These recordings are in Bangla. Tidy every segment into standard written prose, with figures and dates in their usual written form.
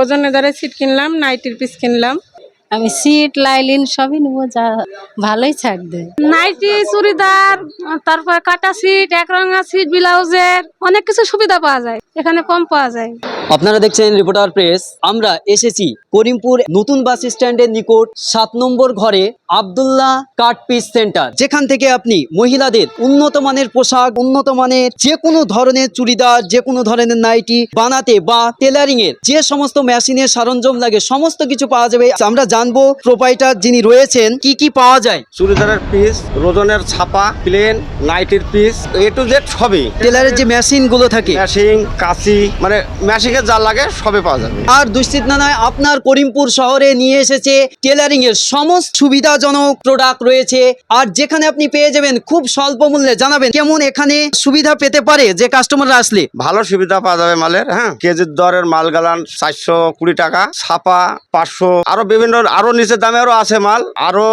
ওজনে ধরে সিট কিনলাম, নাইটির পিস কিনলাম। আমি সিট লাইলিন সবই নেবো, যা ভালোই ছাড় দেয়। নাইটি, চুড়িদার, তারপর কাটা সিট, একরঙা সিট, ব্লাউজের অনেক কিছু সুবিধা পাওয়া যায়, এখানে কম পাওয়া যায়। আপনারা দেখছেন রিপোর্টার প্রেস। আমরা এসেছি করিমপুর নতুন বাস স্ট্যান্ডের নিকট 7 নম্বর ঘরে আব্দুল্লাহ কাট পিস সেন্টার, যেখান থেকে আপনি মহিলাদের উন্নত মানের পোশাক, উন্নত মানের যে কোনো ধরনের চুড়িদার, যে কোনো ধরনের নাইটি বানাতে বা টেলারিং এর যে সমস্ত মেশিনের সরঞ্জাম লাগে সমস্ত কিছু পাওয়া যাবে। আমরা জানবো প্রোপাইটার যিনি রয়েছেন কি কি পাওয়া যায়। চুড়িদারের পিস, রোজনের ছাপা, plane, নাইটির piece, A to Z সবই। টেলারের যে মেশিন গুলো থাকে, ম্যাশিং, কাঁচি, মানে ম্যাশিংয়ে যা লাগে সবই পাওয়া যাবে। আর দুশ্চিত না নয়, আপনার করিমপুর শহরে নিয়ে এসেছে টেলারিং এর সমস্ত সুবিধাজনক প্রোডাক্ট রয়েছে, আর যেখানে আপনি পেয়ে যাবেন খুব স্বল্প মূল্যে। জানাবেন কেমন এখানে সুবিধা পেতে পারে যে কাস্টমাররা আসলে। ভালো সুবিধা পাওয়া যাবে মালের। হ্যাঁ, কেজির দরের মাল গালান 420 টাকা, ছাপা 500, আরো বিভিন্ন আরো নিচের দামেরও আছে মাল, আরো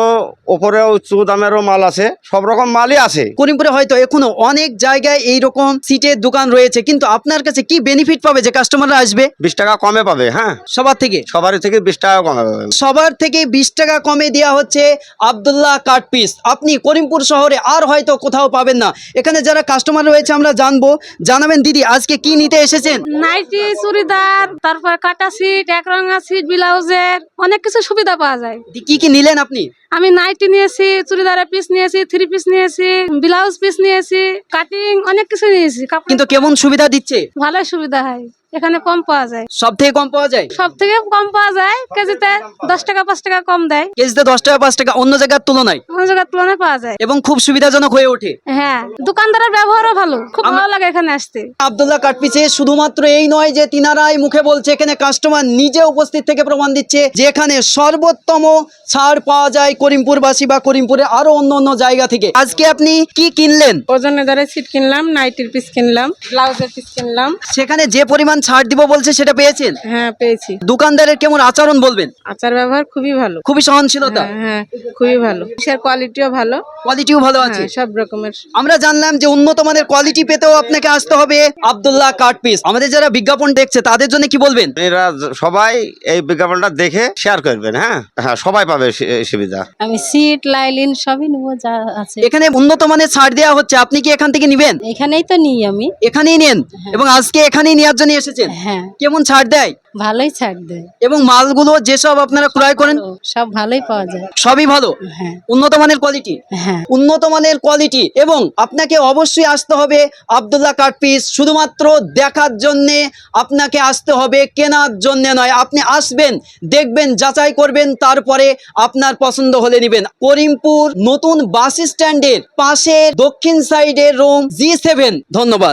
ওপরে উঁচু দামেরও মাল আছে, সব রকম মালই আছে। করিমপুরে হয়তো এখনো অনেক জায়গায় এইরকম সিটের দোকান রয়েছে, কিন্তু আপনার কাছে কি বেনিফিট পাবে যে কাস্টমাররা আসবে? 20 টাকা কমে পাবে। হ্যাঁ, সবার থেকে সবারই থেকে 20 টাকা কমে পাবে। সবার থেকে 20 টাকা কমে দেওয়া হচ্ছে আব্দুল্লাহ কাট পিস। আপনি করিমপুর শহরে আর হয়তো কোথাও পাবেন না। এখানে যারা কাস্টমার রয়েছে আমরা জানবো। জানাবেন দিদি, আজকে কি নিতে এসেছেন? নাইটি, চুড়িদার, তারপর কাটা সিট, একরঙা সিট, ব্লাউজের অনেক কিছু সুবিধা পাওয়া যায়। কি কি নিলেন আপনি? আমি নাইটি নিয়েছি, চুড়িদারের পিস নিয়েছি, 3 পিস নিয়েছি, ব্লাউজ পিস নিয়েছি, কাটিং অনেক কিছু নিয়েছি। কিন্তু কেমন সুবিধা দিচ্ছে? ভালোই সুবিধা হয়, এখানে কম পাওয়া যায়। সব থেকে কম পাওয়া যায়? সব থেকে কম পাওয়া যায়, কেজিতে 10 টাকা 5 টাকা কম দেয়। কেজিতে 10 টাকা 5 টাকা অন্য জায়গার তুলনায়, অন্য জায়গার তুলনায় পাওয়া যায়। এবং খুব সুবিধাজনক হয়ে ওঠে। হ্যাঁ, দোকানদারের ব্যবহারও ভালো, খুব ভালো লাগে এখানে আসতে। আব্দুল্লাহ কাট পিসে শুধুমাত্র এই নয় যে তিনারাই মুখে বলছে, এখানে কাস্টমার নিজে উপস্থিত থেকে প্রমাণ দিচ্ছে যে এখানে সর্বোত্তম ছাড় পাওয়া যায় করিমপুরবাসী বা করিমপুরে আরো অন্য অন্য জায়গা থেকে। আজকে আপনি কি কিনলেন? ওজনে ধরে সিট কিনলাম, নাইটির পিস কিনলাম, ব্লাউজের পিস কিনলাম। সেখানে যে পরিমাণ ছাড় দিব বলছে সেটা পেয়েছেন? হ্যাঁ, পেয়েছি। দোকানদারের কেমন আচরণ বলবেন? আচার ব্যবহার খুবই ভালো। খুবই সহনশীলতা, হ্যাঁ, খুবই ভালো। কোয়ালিটিও ভালো, কোয়ালিটিও ভালো আছে। সব রকমের। আমরা জানলাম যে উন্নত মানের কোয়ালিটি পেতেও আপনাকে আসতে হবে আব্দুল্লাহ কাট পিস। আমাদের যারা বিজ্ঞাপন দেখছে তাদের জন্য কি বলবেন? এরা সবাই এই বিজ্ঞাপনটা দেখে শেয়ার করবেন। হ্যাঁ হ্যাঁ, সবাই পাবে এই সুবিধা। আমি সিট লাইলিন সবই নেবো, যা আছে। এখানে উন্নত মানের ছাড় দেওয়া হচ্ছে, আপনি কি এখান থেকে নিবেন? এখানেই তো নিই আমি। এখানেই নেন এবং আজকে এখানেই নেওয়ার জন্য এসেছেন। হ্যাঁ, কেমন ছাড় দেয়? ভালোই ছাড় দেয়। এবং মালগুলো যেসব আপনারা ক্রয় করেন সব ভালোই পাওয়া যায়। সবই ভালো, হ্যাঁ উন্নত মানের কোয়ালিটি। হ্যাঁ, উন্নত মানের কোয়ালিটি, এবং আপনাকে অবশ্যই আসতে হবে আব্দুল্লাহ কাট পিস। শুধুমাত্র দেখার জন্যে আপনাকে আসতে হবে, কেনার জন্য নয়। আপনি আসবেন, দেখবেন, যাচাই করবেন, তারপরে আপনার পছন্দ হলে নেবেন। করিমপুর নতুন বাস স্ট্যান্ডের পাশে দক্ষিণ সাইডের রুম G7। ধন্যবাদ।